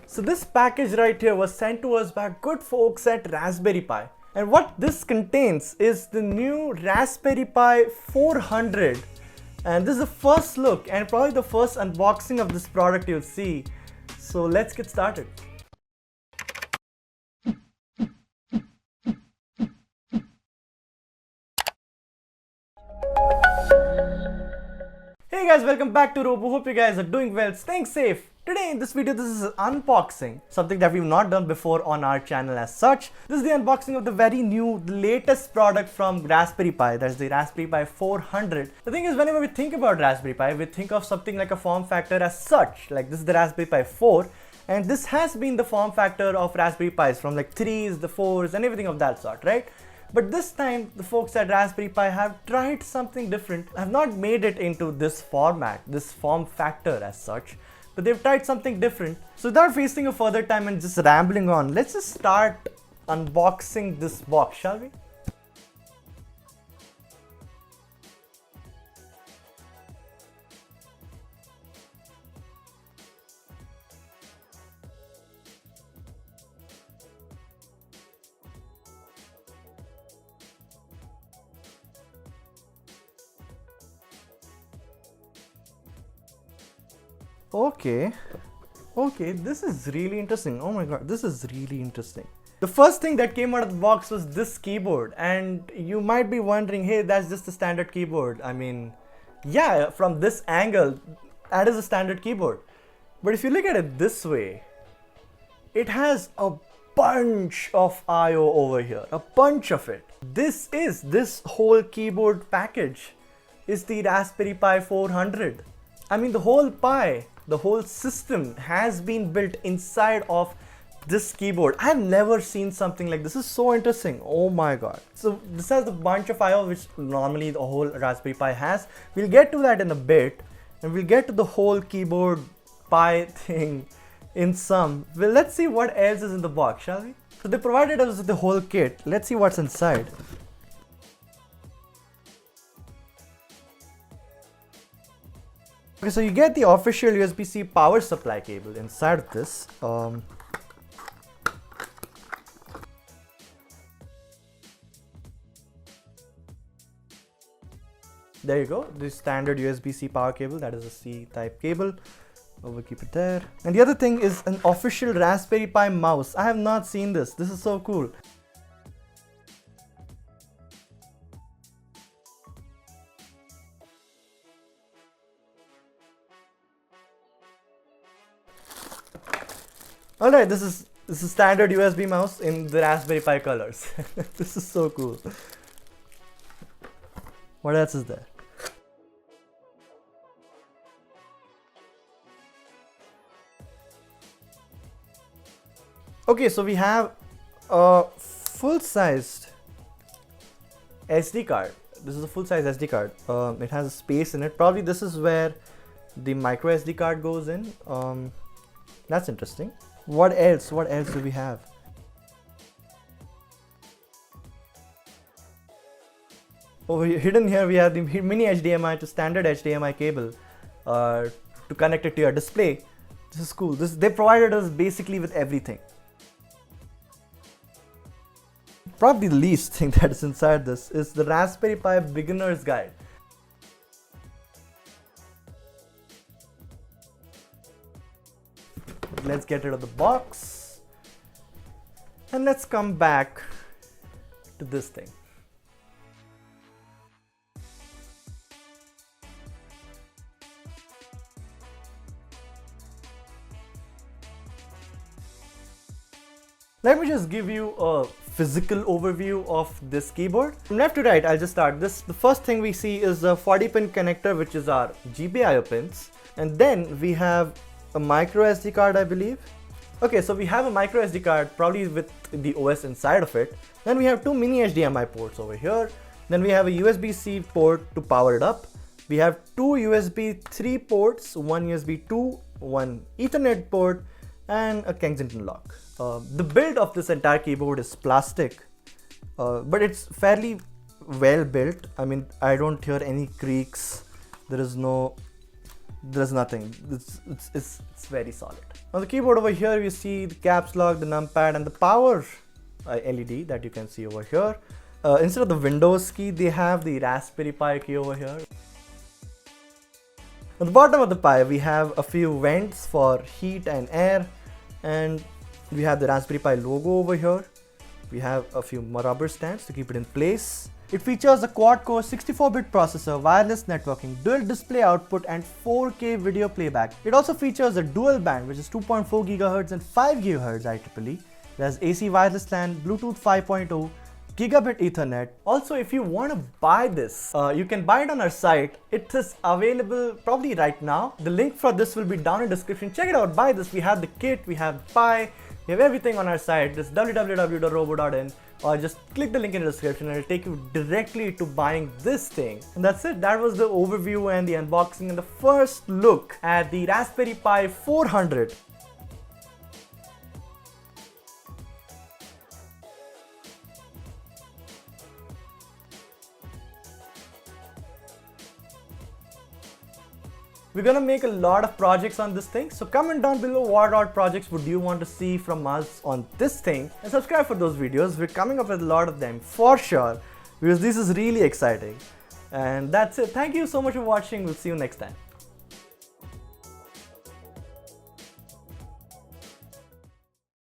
So this package right here was sent to us by good folks at Raspberry Pi. And what this contains is the new Raspberry Pi 400. And this is the first look and probably the first unboxing of this product you'll see. So let's get started. Hey guys, welcome back to Robu. Hope you guys are doing well, staying safe. Today in this video, this is an unboxing, something that we've not done before on our channel as such. This is the unboxing of the very new, the latest product from Raspberry Pi, that's the Raspberry Pi 400. The thing is, whenever we think about Raspberry Pi, we think of something like a form factor as such, like this is the Raspberry Pi 4, and this has been the form factor of Raspberry Pis from like 3s, the 4s and everything of that sort, right? But this time, the folks at Raspberry Pi have tried something different, have not made it into this format, this form factor as such, but they've tried something different. So without wasting a further time and just rambling on, let's just start unboxing this box, shall we? Okay, this is really interesting. Oh my god, this is really interesting. The first thing that came out of the box was this keyboard, and you might be wondering, hey, that's just a standard keyboard. I mean, yeah, from this angle, that is a standard keyboard. But if you look at it this way, it has a bunch of I/O over here, a bunch of it. This whole keyboard package is the Raspberry Pi 400. I mean, the whole Pi, the whole system has been built inside of this keyboard. I've never seen something like this. This is so interesting. Oh my god. So this has a bunch of I/O which normally the whole Raspberry Pi has. We'll get to that in a bit, and we'll get to the whole keyboard Pi thing in some. Well, let's see what else is in the box, shall we? So they provided us with the whole kit. Let's see what's inside. Okay, so you get the official USB-C power supply cable inside of this. There you go, the standard USB-C power cable, that is a C-type cable. We'll keep it there. And the other thing is an official Raspberry Pi mouse. I have not seen this. This is so cool. Alright, this is standard USB mouse in the Raspberry Pi colors. This is so cool. What else is there? Okay, so we have a full-sized SD card. This is a full-size SD card. It has a space in it. Probably this is where the micro SD card goes in. That's interesting. What else? What else do we have? Over here, hidden here, we have the mini HDMI to standard HDMI cable to connect it to your display. This is cool. They provided us basically with everything. Probably the least thing that is inside this is the Raspberry Pi Beginner's Guide. Let's get rid of the box and let's come back to this thing. Let me just give you a physical overview of this keyboard. From left to right, I'll just start this. The first thing we see is a 40-pin connector, which is our GPIO pins. And then we have a micro SD card, I believe. Okay, so we have a micro SD card, probably with the OS inside of it. Then we have two mini HDMI ports over here. Then we have a USB-C port to power it up. We have two USB 3 ports, one USB 2, one Ethernet port, and a Kensington lock. The build of this entire keyboard is plastic, but it's fairly well built. I mean, I don't hear any creaks. There is no there's nothing. It's very solid. On the keyboard over here, you see the caps lock, the numpad, and the power LED that you can see over here. Instead of the Windows key, they have the Raspberry Pi key over here. On the bottom of the Pi, we have a few vents for heat and air, and we have the Raspberry Pi logo over here. We have a few rubber stands to keep it in place. It features a quad-core 64-bit processor, wireless networking, dual display output, and 4K video playback. It also features a dual band, which is 2.4 GHz and 5 GHz IEEE. It has AC wireless LAN, Bluetooth 5.0, Gigabit Ethernet. Also, if you want to buy this, you can buy it on our site. It is available probably right now. The link for this will be down in the description. Check it out, buy this. We have the kit, we have Pi, we have everything on our site. It's www.robu.in, or just click the link in the description and it'll take you directly to buying this thing. And that's it. That was the overview and the unboxing and the first look at the Raspberry Pi 400. We're gonna make a lot of projects on this thing, so comment down below what all projects would you want to see from us on this thing, and subscribe for those videos. We're coming up with a lot of them for sure, because this is really exciting. And that's it. Thank you so much for watching. We'll see you next time.